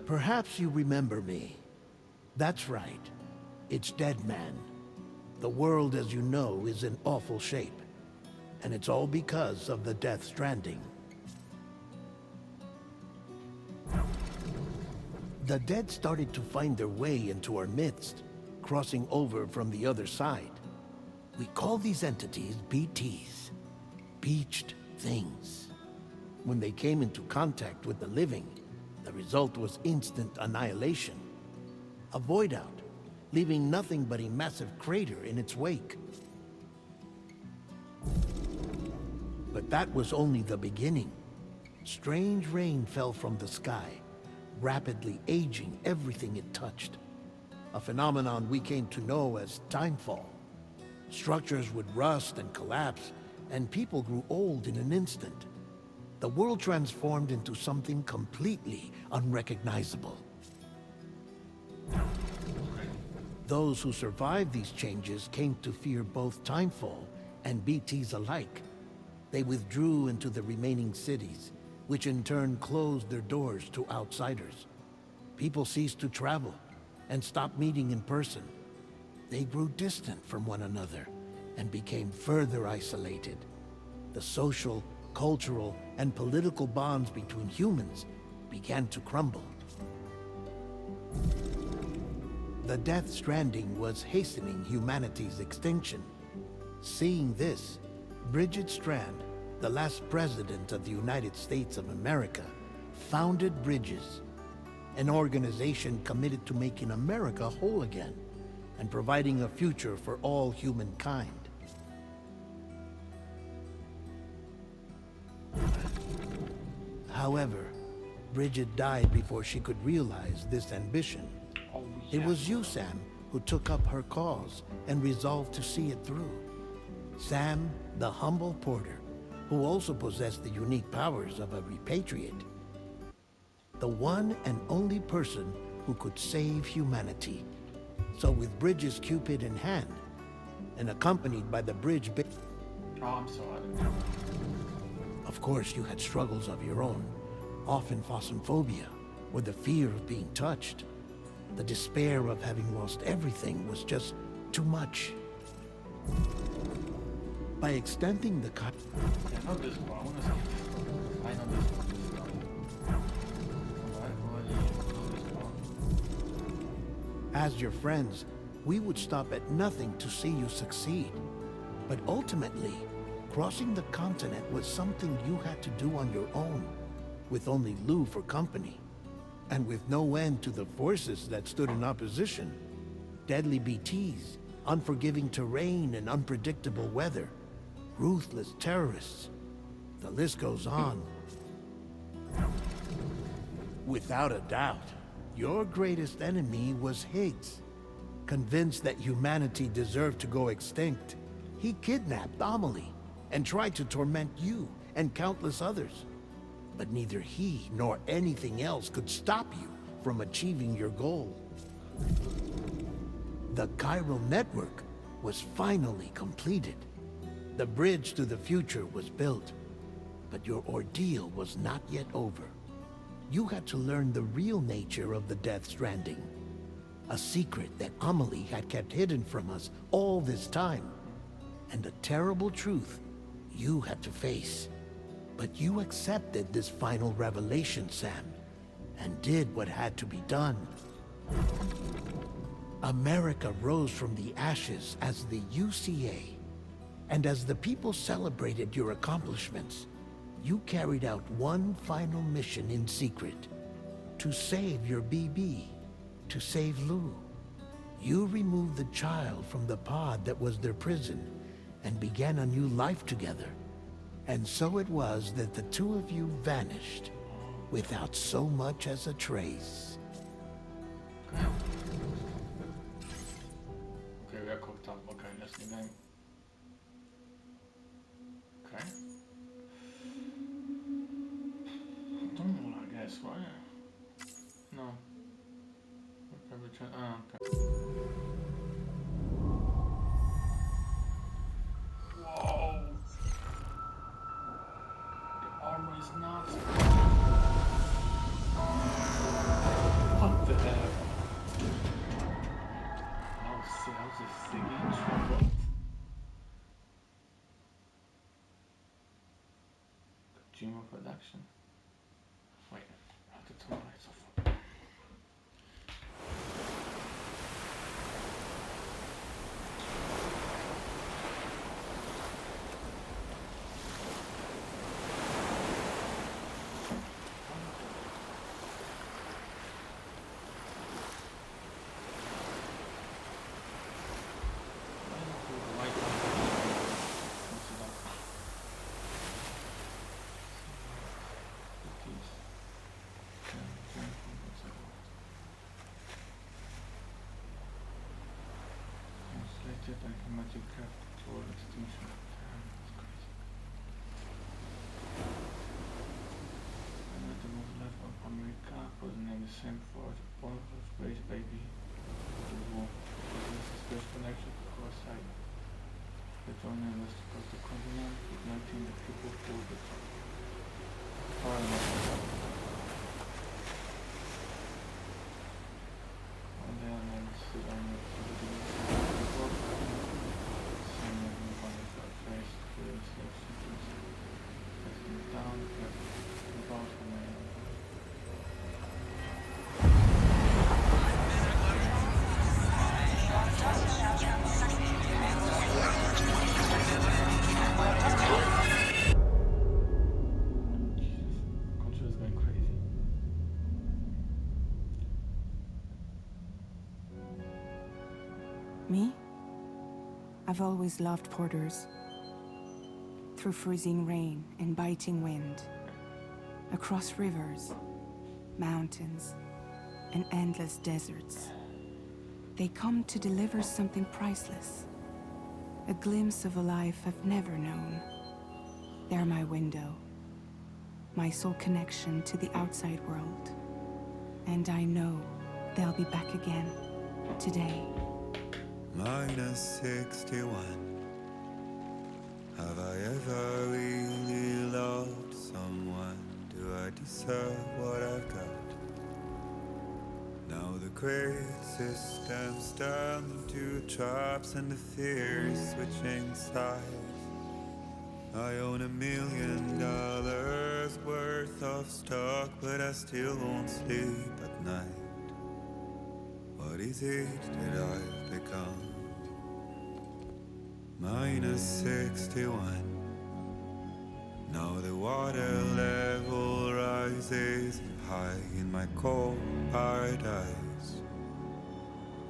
Perhaps you remember me. That's right. It's Dead Man. The world, as you know, is in awful shape. And it's all because of the Death Stranding. The dead started to find their way into our midst, crossing over from the other side. We call these entities BTs, Beached Things. When they came into contact with the living, the result was instant annihilation. A void out, leaving nothing but a massive crater in its wake. But that was only the beginning. Strange rain fell from the sky, rapidly aging everything it touched. A phenomenon we came to know as timefall. Structures would rust and collapse, and people grew old in an instant. The world transformed into something completely unrecognizable. Those who survived these changes came to fear both timefall and BTs alike. They withdrew into the remaining cities, which in turn closed their doors to outsiders. People ceased to travel and stopped meeting in person. They grew distant from one another and became further isolated. The social, cultural, and political bonds between humans began to crumble. The Death Stranding was hastening humanity's extinction. Seeing this, Bridget Strand, the last president of the United States of America, founded Bridges, an organization committed to making America whole again and providing a future for all humankind. However, Bridget died before she could realize this ambition. It was you, Sam, who took up her cause and resolved to see it through. Sam, the humble porter, who also possessed the unique powers of a repatriate. The one and only person who could save humanity. So with Bridges' Cupid in hand, and accompanied by the bridge... Oh, I'm sorry. Of course, you had struggles of your own, often phosmophobia, or the fear of being touched. The despair of having lost everything was just too much. By extending the Yeah, not this one. I want to see this one. I know this one. As your friends, we would stop at nothing to see you succeed. But ultimately, crossing the continent was something you had to do on your own, with only Lou for company, and with no end to the forces that stood in opposition. Deadly BTs, unforgiving terrain and unpredictable weather, ruthless terrorists. The list goes on. Without a doubt, your greatest enemy was Higgs. Convinced that humanity deserved to go extinct, he kidnapped Amelie and tried to torment you and countless others. But neither he nor anything else could stop you from achieving your goal. The chiral network was finally completed. The bridge to the future was built, but your ordeal was not yet over. You had to learn the real nature of the Death Stranding, a secret that Amelie had kept hidden from us all this time, and a terrible truth you had to face. But you accepted this final revelation, Sam, and did what had to be done. America rose from the ashes as the UCA, and as the people celebrated your accomplishments, you carried out one final mission in secret, to save your BB, to save Lou. You removed the child from the pod that was their prison, and began a new life together. And so it was that the two of you vanished, without so much as a trace. Okay, we are cooked up. Okay, let's new game. Okay. Normal, I guess, right? No. Okay, return. Okay. Whoa! The armor is not. connection. Wait, I have to turn the lights off. Like a magic craft for extinction. It's crazy. Another was left of America, but the name is same for the point of space baby. The war. This is space connection across side. The journey was across the continent, igniting the people for the far enough. On the other hand, the culture is going crazy. Me? I've always loved porters. Through freezing rain and biting wind, across rivers, mountains, and endless deserts, they come to deliver something priceless, a glimpse of a life I've never known. They're my window, my sole connection to the outside world, and I know they'll be back again today. Minus 61. Have I ever really loved someone? Do I deserve what I've got? Now the great system's turned into traps and the fears switching sides. I own $1 million worth of stock, but I still won't sleep at night. What is it that I've become? Minus 61. Now the water level rises high in my cold paradise,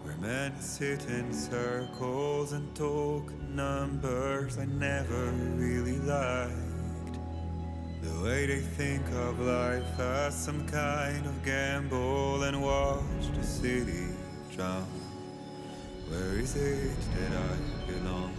where men sit in circles and talk numbers I never really liked. The way they think of life as some kind of gamble and watch the city drown. Where is it that I belong?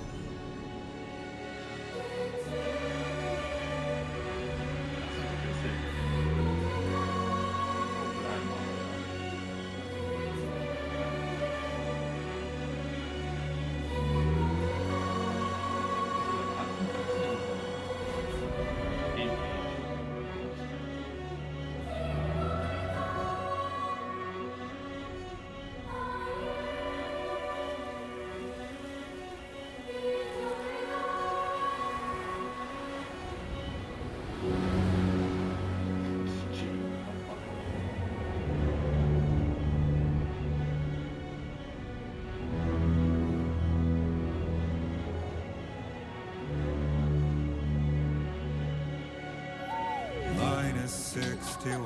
Minus 61.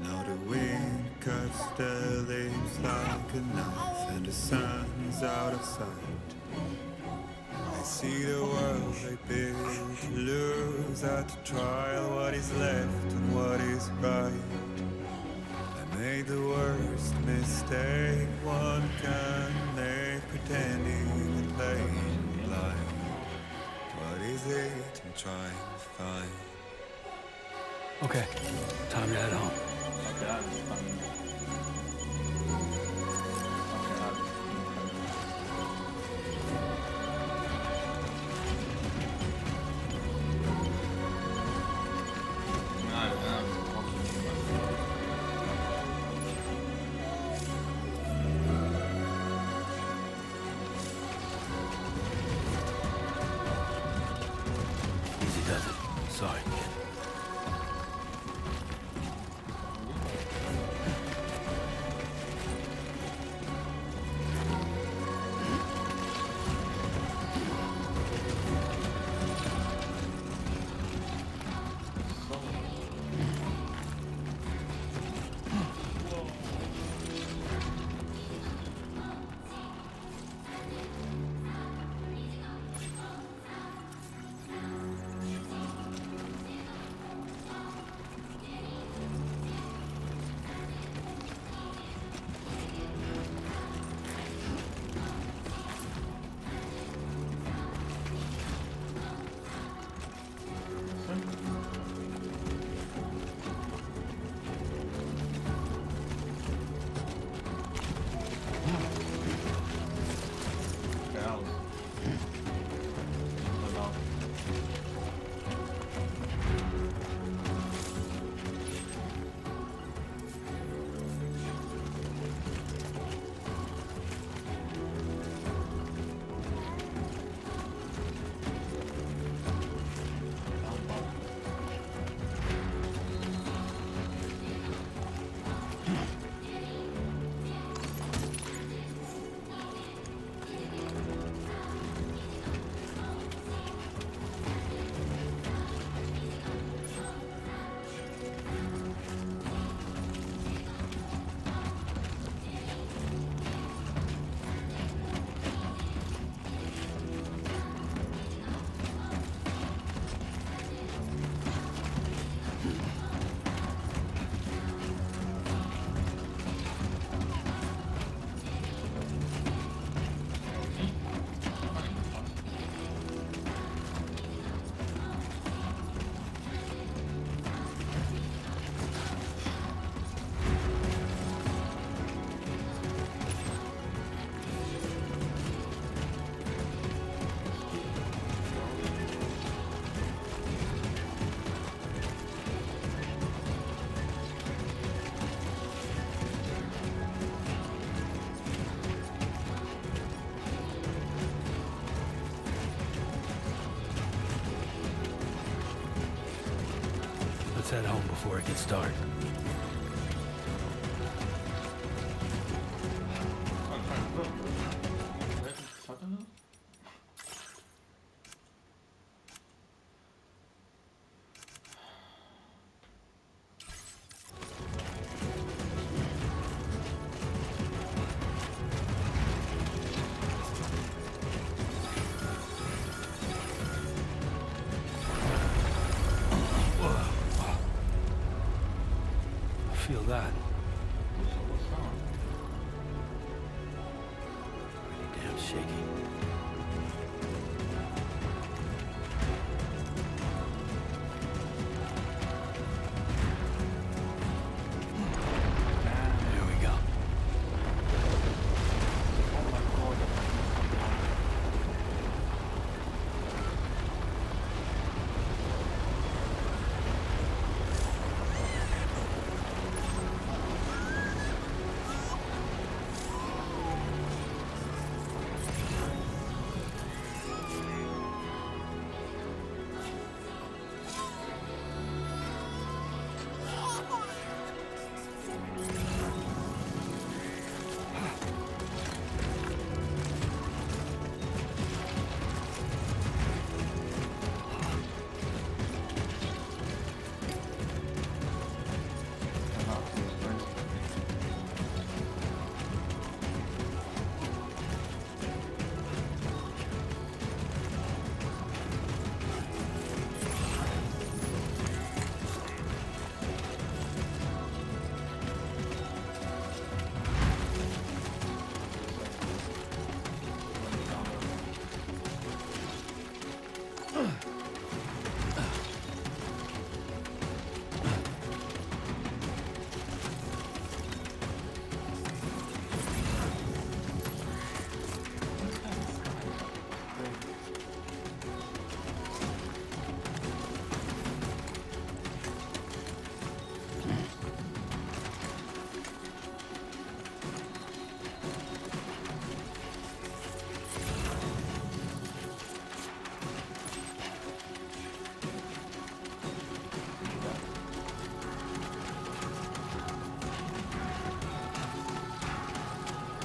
Now the wind cuts the leaves like a knife, and the sun's out of sight. I see the world I built to lose at the trial, what is left and what is right. I made the worst mistake one can make, pretending and playing blind. What is it I'm trying to find? Okay, time to head home. Easy does it. Sorry, kid. before it gets dark. Feel that? Pretty damn shaky. Here we go. Oh my god.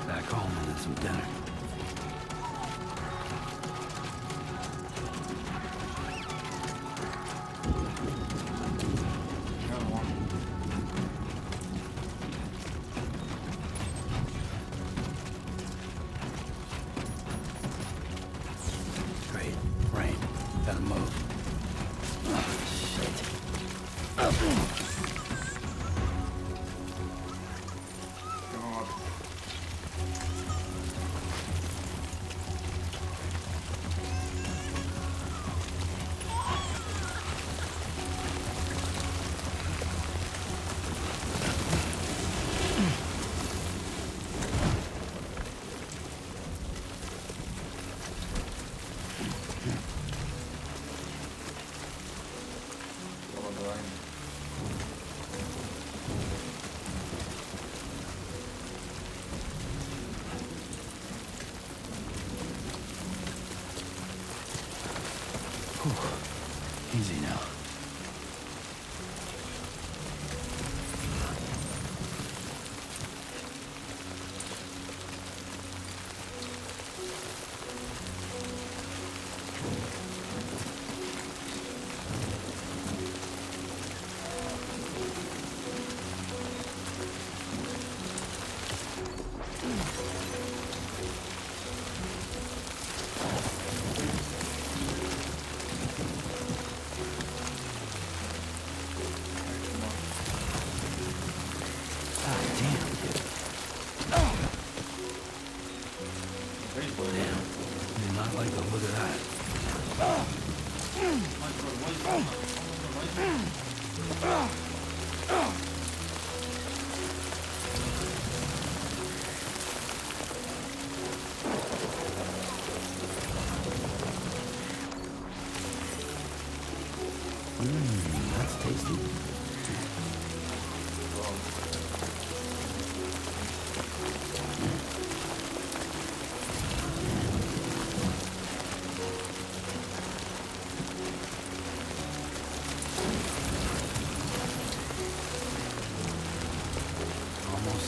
Back home and then some dinner. Great. Rain. Gotta move. Oh, shit.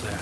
there.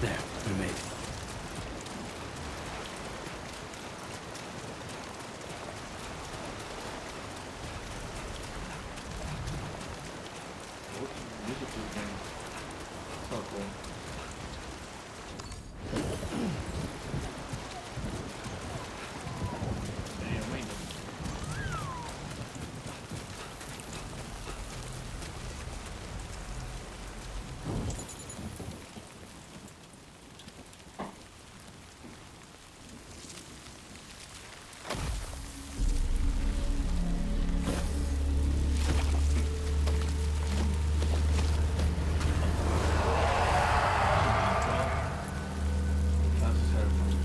There, we made it. What's the musical thing? So cool. Damn, wait. That's terrifying.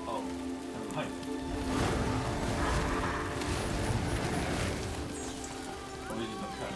Oh, never mind. Oh, this is not kind.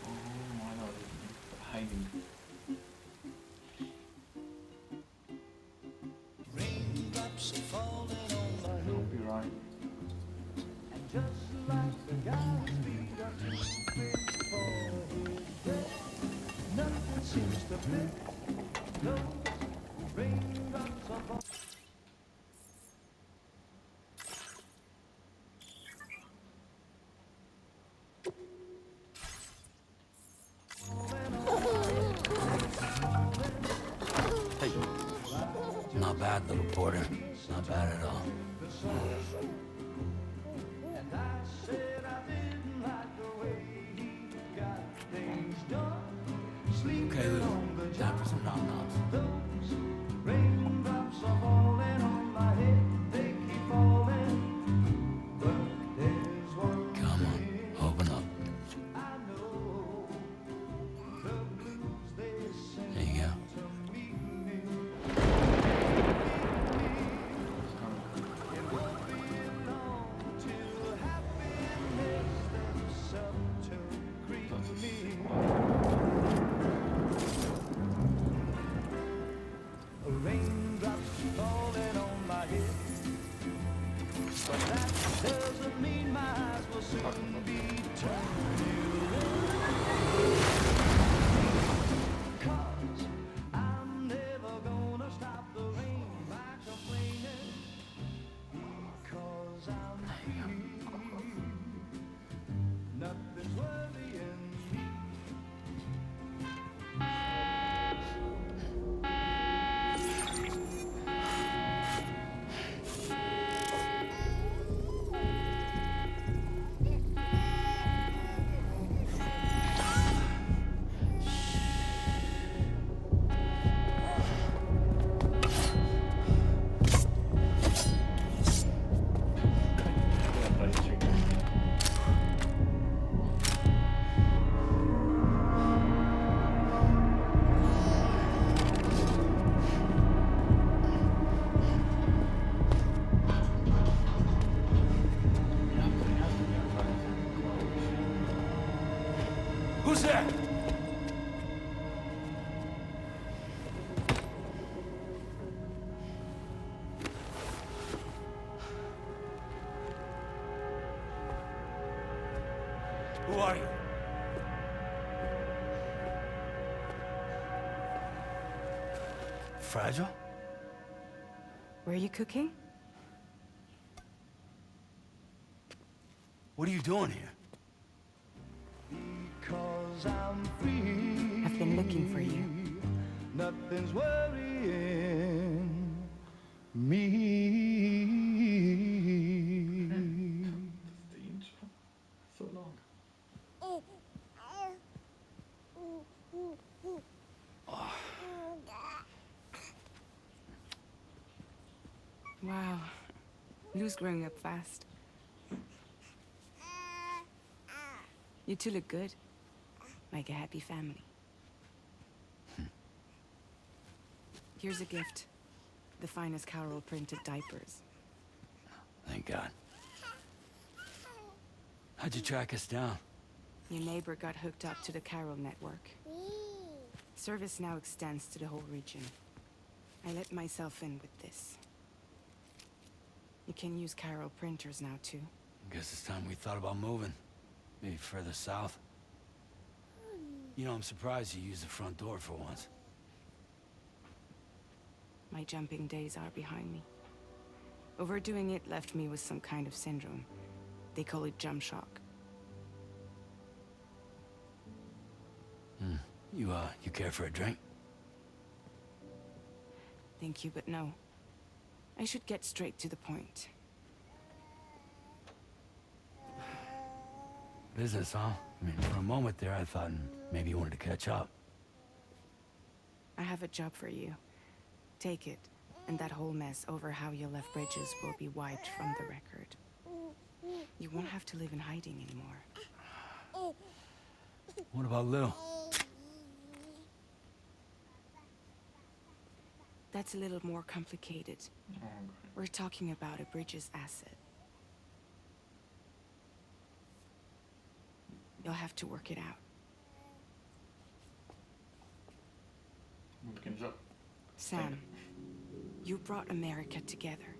Oh, I know this is hiding. Raindrops are falling on my head, Copyright. and just like the guy's feet are too big for his bed, nothing seems to fit. Those raindrops are falling. Hey. Not bad, little porter. Not bad at all. And I said I didn't like the way he got things done. Sleeping Okay, Lou. on the Time job. for some nom-noms. Those raindrops are falling on my head. They keep falling. But there's one Come on, open up. I know. The blues they sing There you go. to me. It's coming. It won't be long till happiness steps up to greet That's a me. sick Raindrops falling on my head, but that doesn't mean my eyes will soon be turning red. 'Cause I'm never gonna stop the rain by complaining, because I'm free. Nothing's worrying me. Who are you? Fragile? Were you cooking? What are you doing here? Because I'm free. I've been looking for you. Nothing's worrying me. That's the intro. So long. Wow. Lou's growing up fast. You two look good. Like a happy family. Here's a gift. The finest Carol printed diapers. Thank God. How'd you track us down? Your neighbor got hooked up to the Carol network. Service now extends to the whole region. I let myself in with this. You can use Carol printers now too. Guess it's time we thought about moving. Maybe further south. You know, I'm surprised you used the front door for once. My jumping days are behind me. Overdoing it left me with some kind of syndrome. They call it jump shock. You care for a drink? Thank you, but no. I should get straight to the point. Business, huh? I mean, for a moment there, I thought maybe you wanted to catch up. I have a job for you. Take it, and that whole mess over how you left Bridges will be wiped from the record. You won't have to live in hiding anymore. What about Lou? That's a little more complicated. Oh, great. We're talking about a Bridges asset. You'll have to work it out. Moeilijk in de zak. Sam, you brought America together.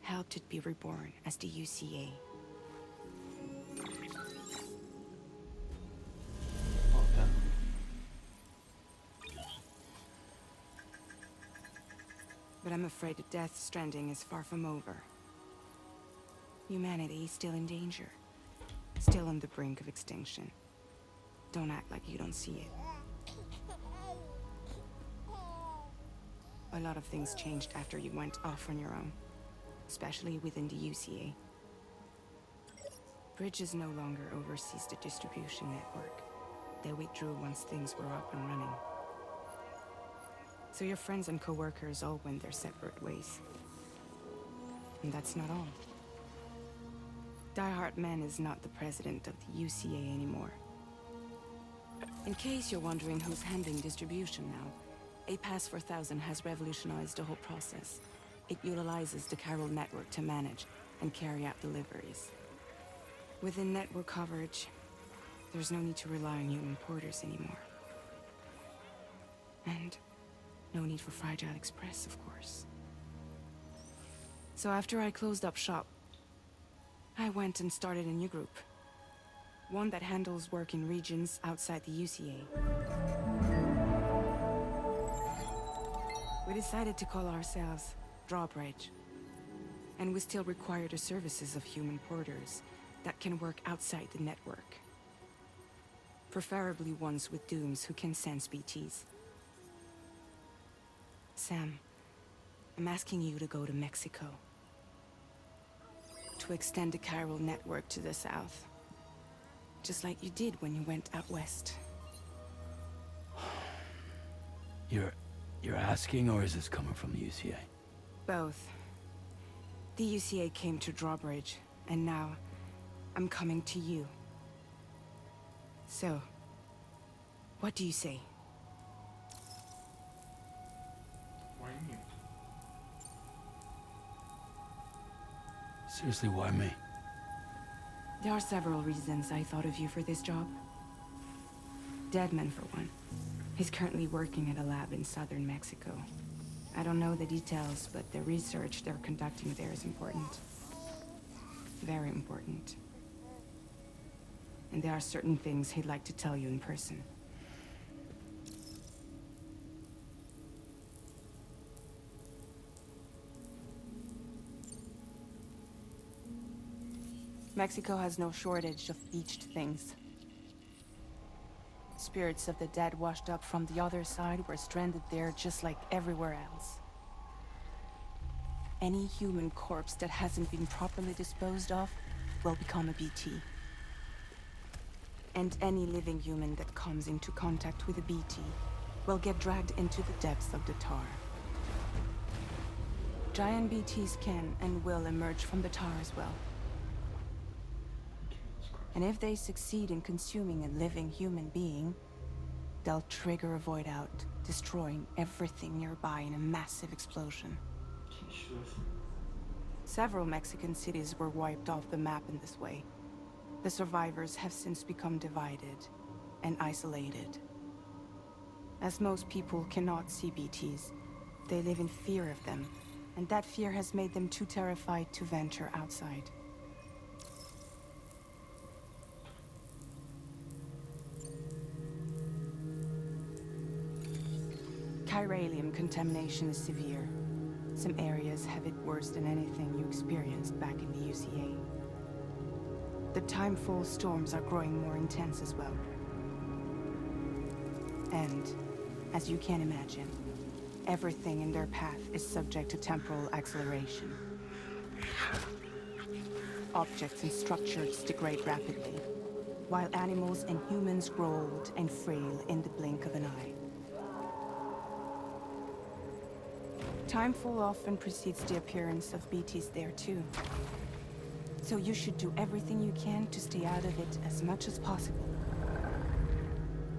Helped it be reborn as the UCA. Oh, damn. But I'm afraid that Death Stranding is far from over. Humanity is still in danger. Still on the brink of extinction. Don't act like you don't see it. A lot of things changed after you went off on your own. Especially within the UCA. Bridges no longer oversees the distribution network. They withdrew once things were up and running. So your friends and co-workers all went their separate ways. And that's not all. Die Hard Man is not the president of the UCA anymore. In case you're wondering who's handling distribution now, A Pass 4000 has revolutionized the whole process. It utilizes the Carol network to manage and carry out deliveries. Within network coverage, there's no need to rely on human porters anymore. And no need for Fragile Express, of course. So after I closed up shop, I went and started a new group. One that handles work in regions outside the UCA. We decided to call ourselves Drawbridge. And we still require the services of human porters that can work outside the network. Preferably ones with dooms who can sense BTs. Sam, I'm asking you to go to Mexico. To extend the Carol network to the south. Just like you did when you went out west. You're asking, or is this coming from the UCA? Both. The UCA came to Drawbridge, and now I'm coming to you. So, what do you say? Why me? Seriously, why me? There are several reasons I thought of you for this job. Deadman, for one. He's currently working at a lab in southern Mexico. I don't know the details, but the research they're conducting there is important. Very important. and there are certain things he'd like to tell you in person. Mexico has no shortage of beached things. Spirits of the dead washed up from the other side were stranded there just like everywhere else. Any human corpse that hasn't been properly disposed of will become a BT. And any living human that comes into contact with a BT will get dragged into the depths of the tar. Giant BTs can and will emerge from the tar as well. And if they succeed in consuming a living human being, they'll trigger a void out, destroying everything nearby in a massive explosion. Jesus. Several Mexican cities were wiped off the map in this way. The survivors have since become divided and isolated. As most people cannot see BTs, they live in fear of them, and that fear has made them too terrified to venture outside. Chiralium contamination is severe. Some areas have it worse than anything you experienced back in the UCA. The timefall storms are growing more intense as well. And, as you can imagine, everything in their path is subject to temporal acceleration. Objects and structures degrade rapidly, while animals and humans grow old and frail in the blink of an eye. Timefall often precedes the appearance of BTs there too. So you should do everything you can to stay out of it as much as possible.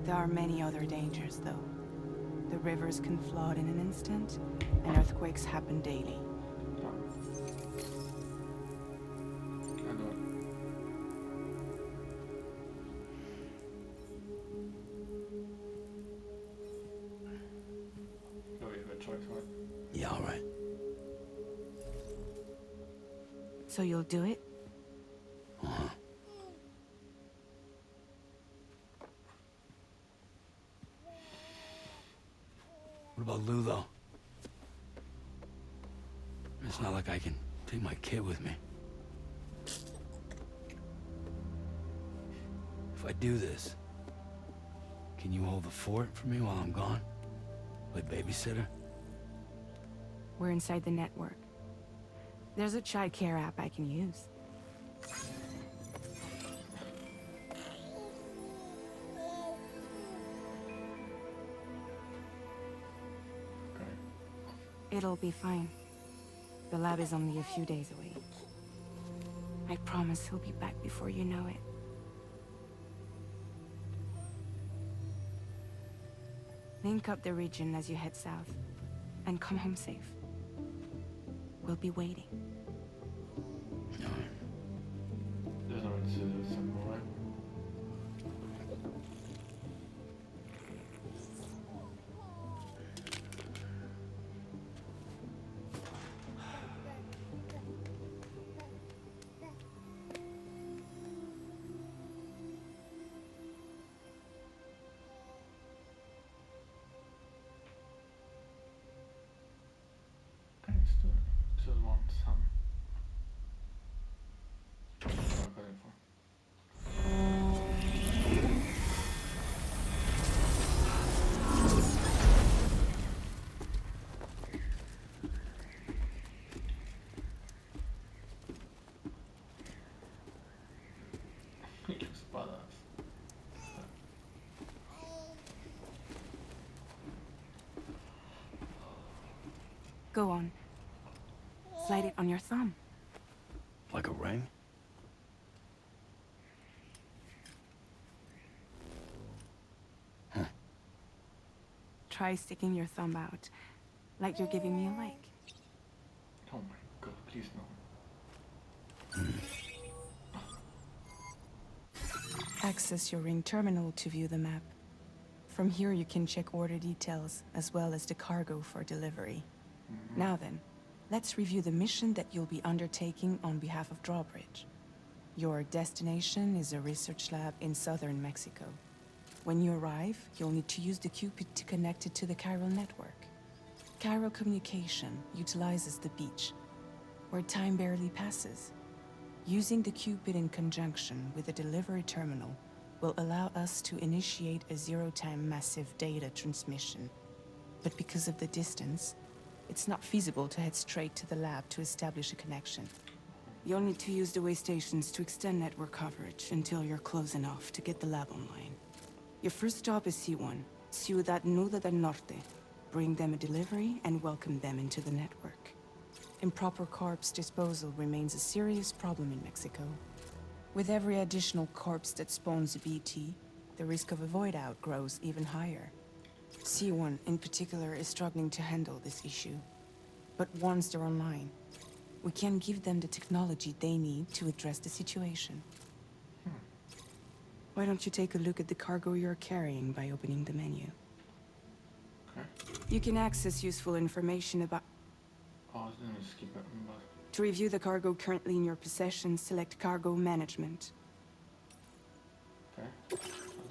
There are many other dangers though. The rivers can flood in an instant, and earthquakes happen daily. Yeah, all right. So you'll do it? Uh-huh. What about Lou, though? It's not like I can take my kid with me. If I do this, can you hold the fort for me while I'm gone? Play babysitter? We're inside the network. There's a child care app I can use. It'll be fine. The lab is only a few days away. I promise he'll be back before you know it. Link up the region as you head south, and come home safe. We'll be waiting. There's no symbol, right? Thanks to want some. What I got it for. He looks badass. Go on. Slide it on your thumb. Like a ring? Huh. Try sticking your thumb out, like you're giving me a like. Oh my god, please no. Access your ring terminal to view the map. From here you can check order details, as well as the cargo for delivery. Now then, let's review the mission that you'll be undertaking on behalf of Drawbridge. Your destination is a research lab in southern Mexico. When you arrive, you'll need to use the Cupid to connect it to the chiral network. Chiral communication utilizes the beach, where time barely passes. Using the Cupid in conjunction with a delivery terminal will allow us to initiate a zero-time massive data transmission. But because of the distance, it's not feasible to head straight to the lab to establish a connection. You'll need to use the way stations to extend network coverage until you're close enough to get the lab online. Your first stop is C1, Ciudad Nuda del Norte. Bring them a delivery and welcome them into the network. Improper corpse disposal remains a serious problem in Mexico. With every additional corpse that spawns a BT, the risk of a void out grows even higher. C1 in particular is struggling to handle this issue. But once they're online, we can give them the technology they need to address the situation. Why don't you take a look at the cargo you're carrying by opening the menu? Okay. You can access useful information about... Oh, I was gonna skip it, but... To review the cargo currently in your possession, select Cargo Management. Okay.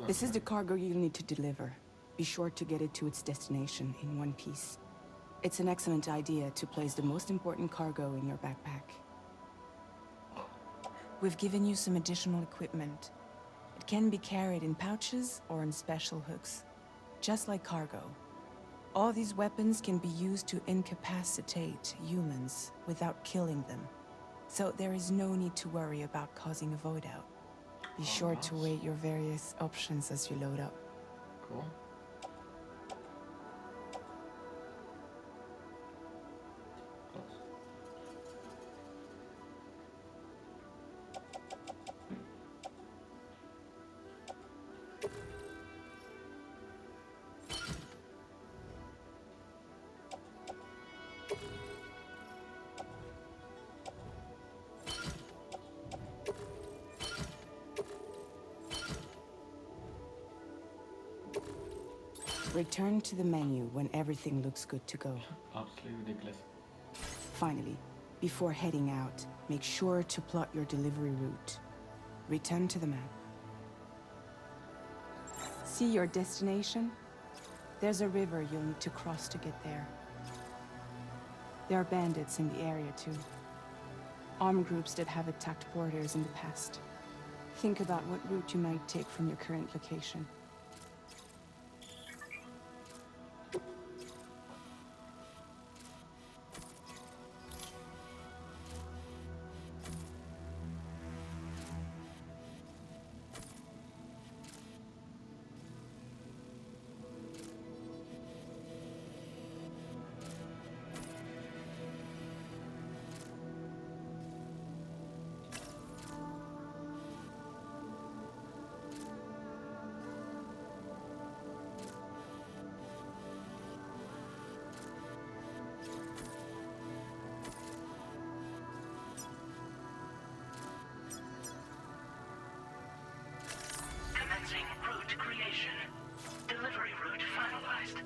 This is the cargo you'll need to deliver. Be sure to get it to its destination in one piece. It's an excellent idea to place the most important cargo in your backpack. We've given you some additional equipment. It can be carried in pouches or in special hooks, just like cargo. All these weapons can be used to incapacitate humans without killing them. So there is no need to worry about causing a void out. Be sure to weigh your various options as you load up. Cool. Close. Return to the menu when everything looks good to go. Absolutely ridiculous. Finally, before heading out, make sure to plot your delivery route. Return to the map. See your destination? There's a river you'll need to cross to get there. There are bandits in the area too. Armed groups that have attacked porters in the past. Think about what route you might take from your current location. Commencing route creation. Delivery route finalized.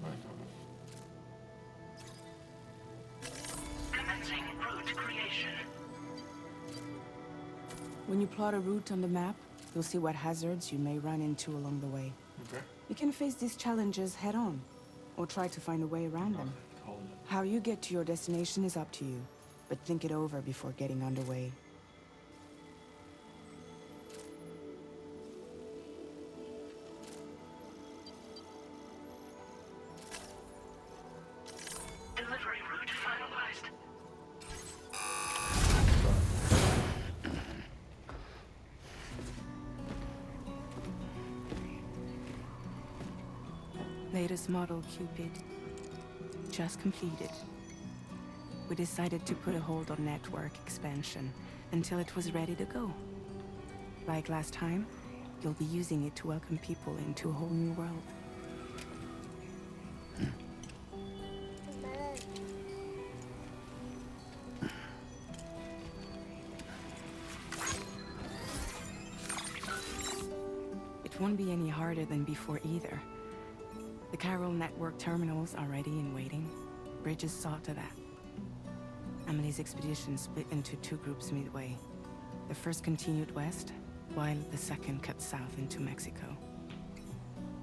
Right, okay. Commencing route creation. When you plot a route on the map, you'll see what hazards you may run into along the way. Okay. You can face these challenges head-on, or try to find a way around them. Totally. How you get to your destination is up to you, but think it over before getting underway. Delivery route finalized. Latest model Cupid. Just completed. We decided to put a hold on network expansion until it was ready to go. Like last time, you'll be using it to welcome people into a whole new world. won't be any harder than before either. The Chiral network terminals are ready and waiting. Bridges saw to that. Emily's expedition split into two groups midway. The first continued west, while the second cut south into Mexico.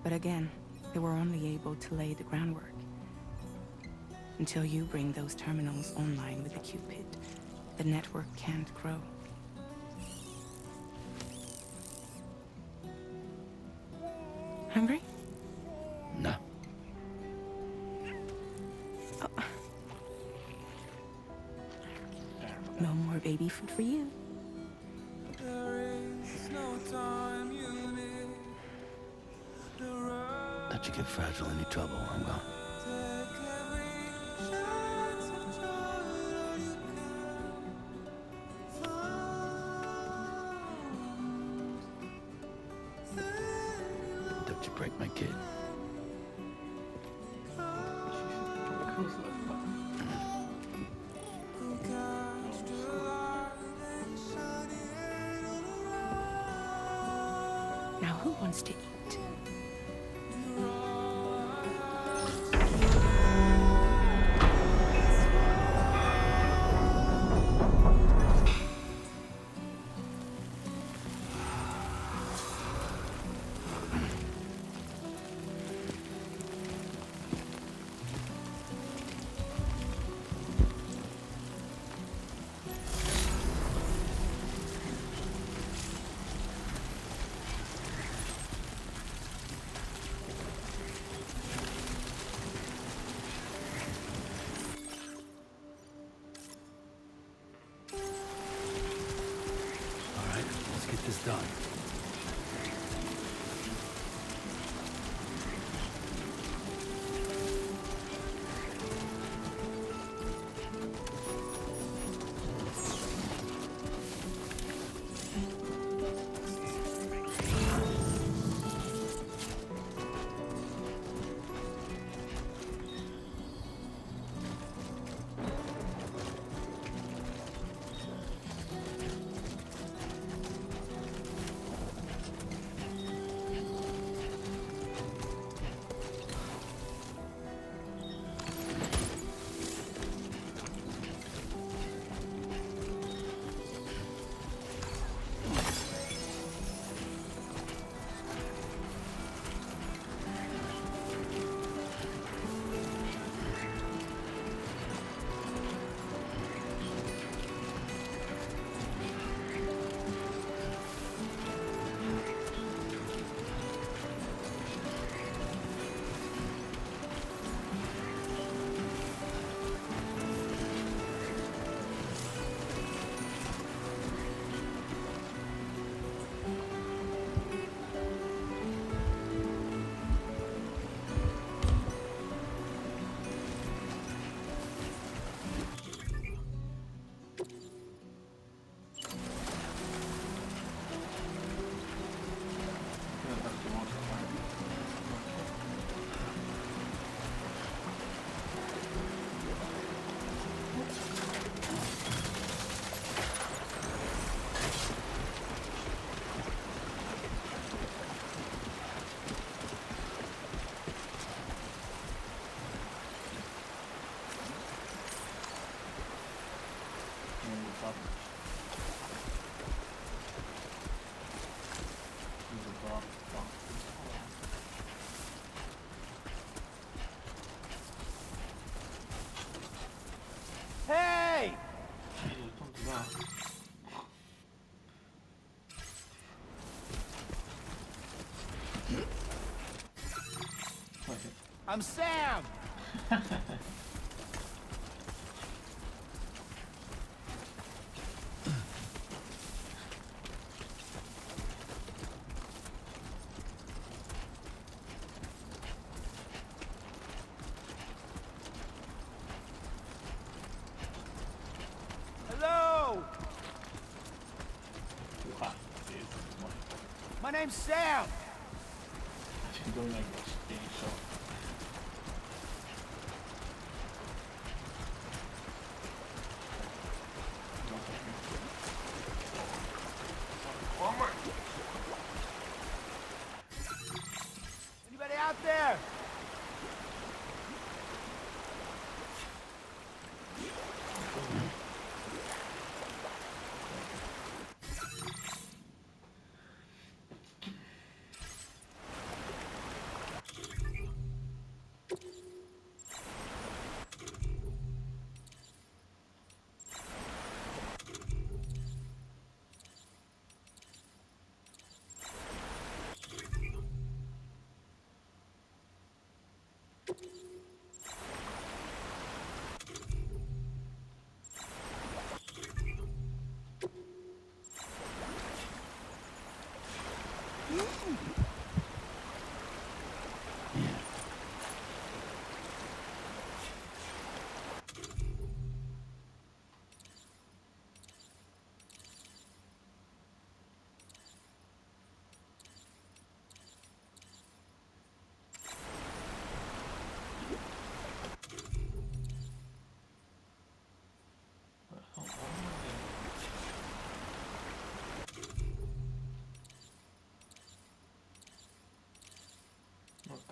But again, they were only able to lay the groundwork. Until you bring those terminals online with the Cupid, the network can't grow. Hungry? No. Oh. No more baby food for you. Let you get fragile any trouble, I'm gone. Don't you break my kid. Now who wants to eat? All right, let's get this done. Hey! I'm Sam! Hello! My name's Sam! I don't like this being so. out there!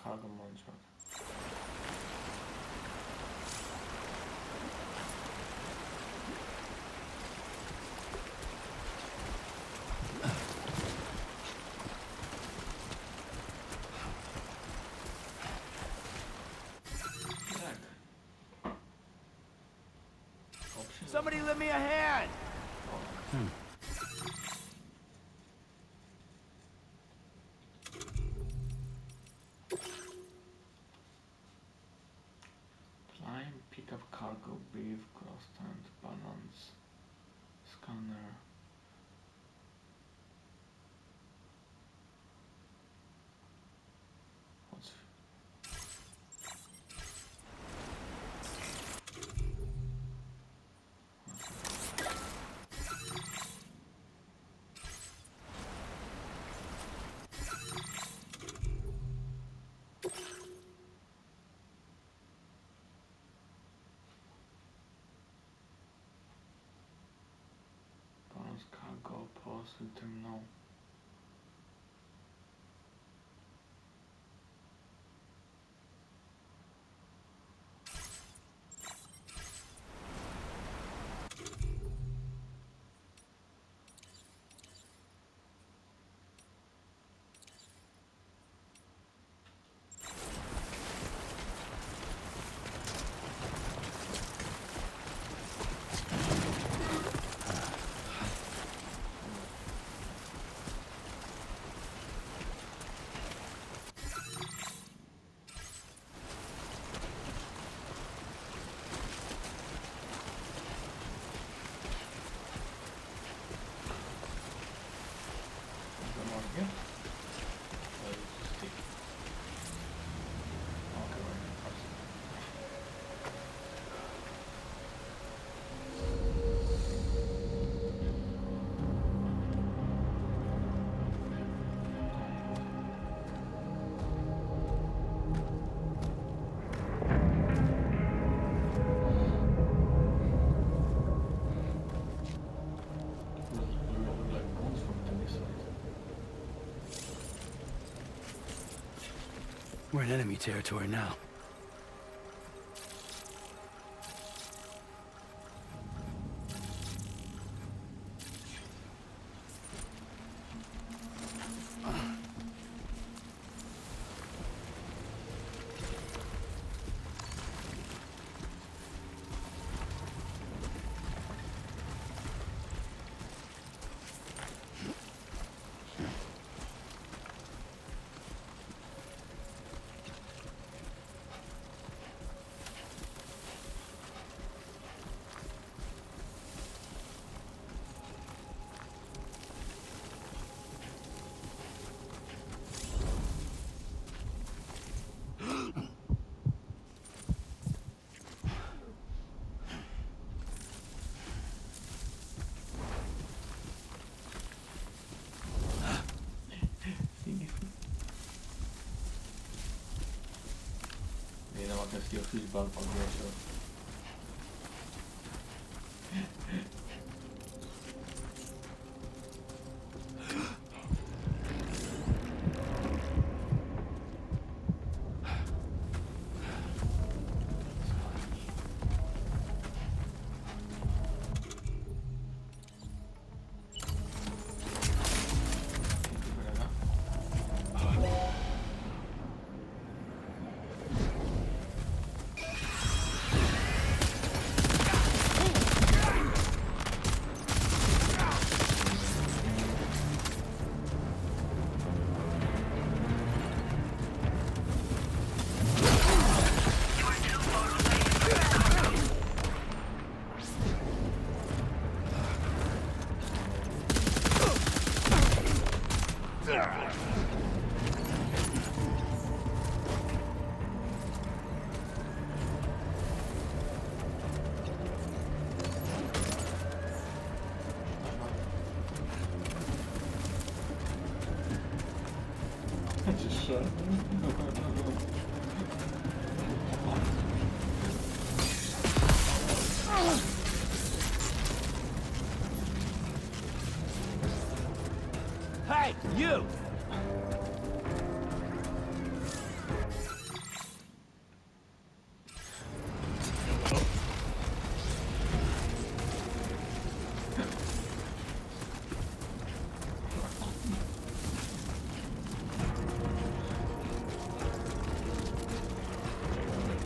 Cargo monster. Somebody lend me a hand! Climb, pick up cargo, beef, cross stand, balance, scanner. What's balance cargo, pause, terminal. We're in enemy territory now. Your fish bump on yourself. Shit. Hey, you!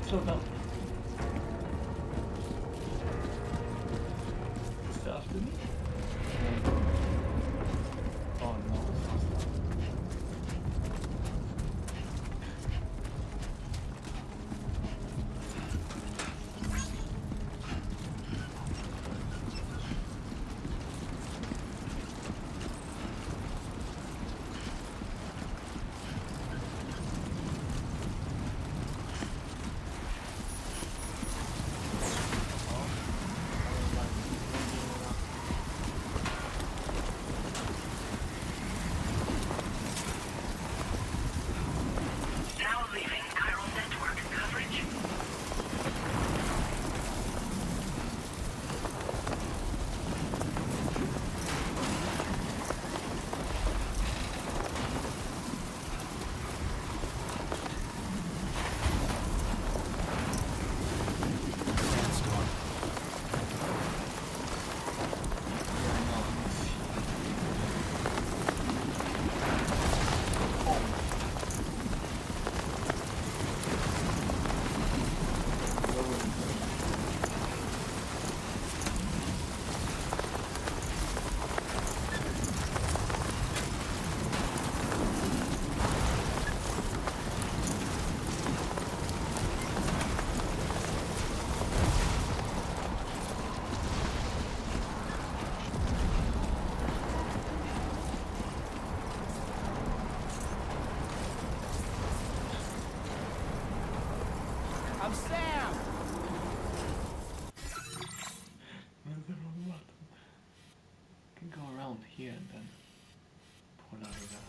Slow down. Is it after me? Oh no, it's not stuff. Now leaving chiral network coverage. Sandstorm. I'm Sam! Where's the wrong button? Can go around here and then pull out of that.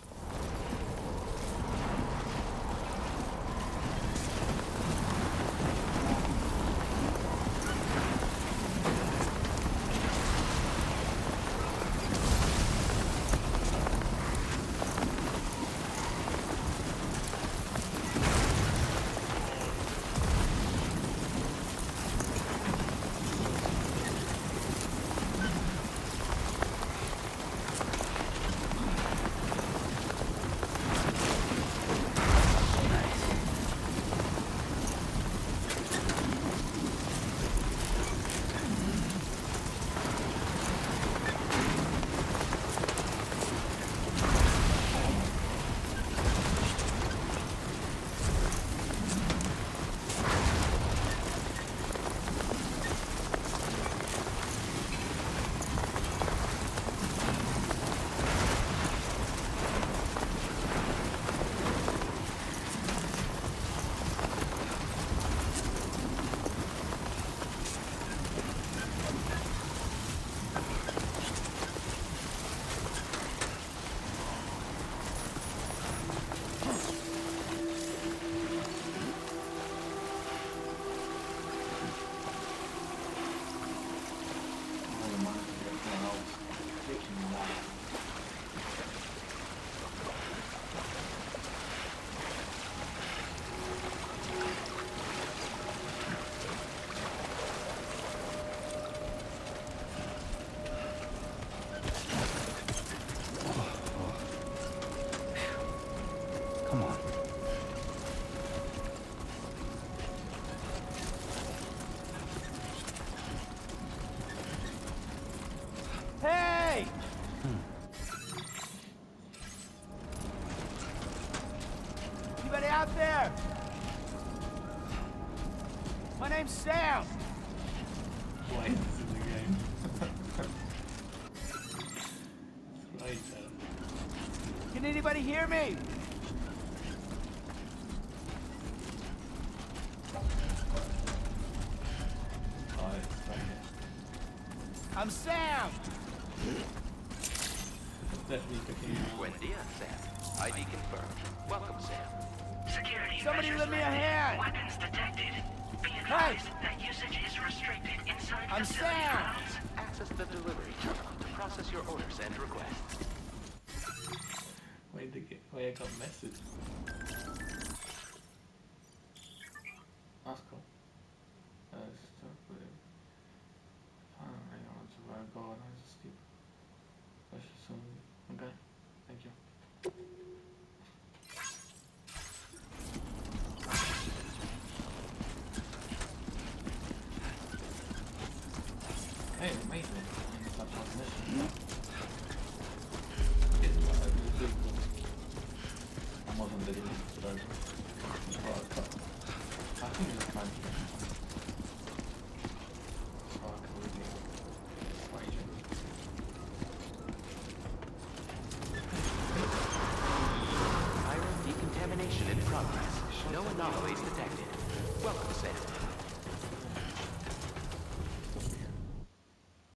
Come on. Hey! Anybody out there? My name's Sam. Why is this in the game? It's right there. Can anybody hear me? Oh, it's right here. I'm Sam. Definitely the game. Buen día, Sam. ID confirmed. Welcome, Sam. Security Somebody measures lend me a lifted. hand! Weapons detected. Be advised that usage is restricted inside I'm facility Sam! grounds. Access the delivery terminal to process your orders and requests. Wait, I got a message. That's cool. Stuff with it. I don't really want to where I go, and I just keep. Let's just assume. Okay, thank you. Hey, maintenance on such a mission. It's what I do big. I wasn't the least, but I think it's fine. So I can read it. Iron decontamination in progress. No anomalies detected. Welcome, Sam.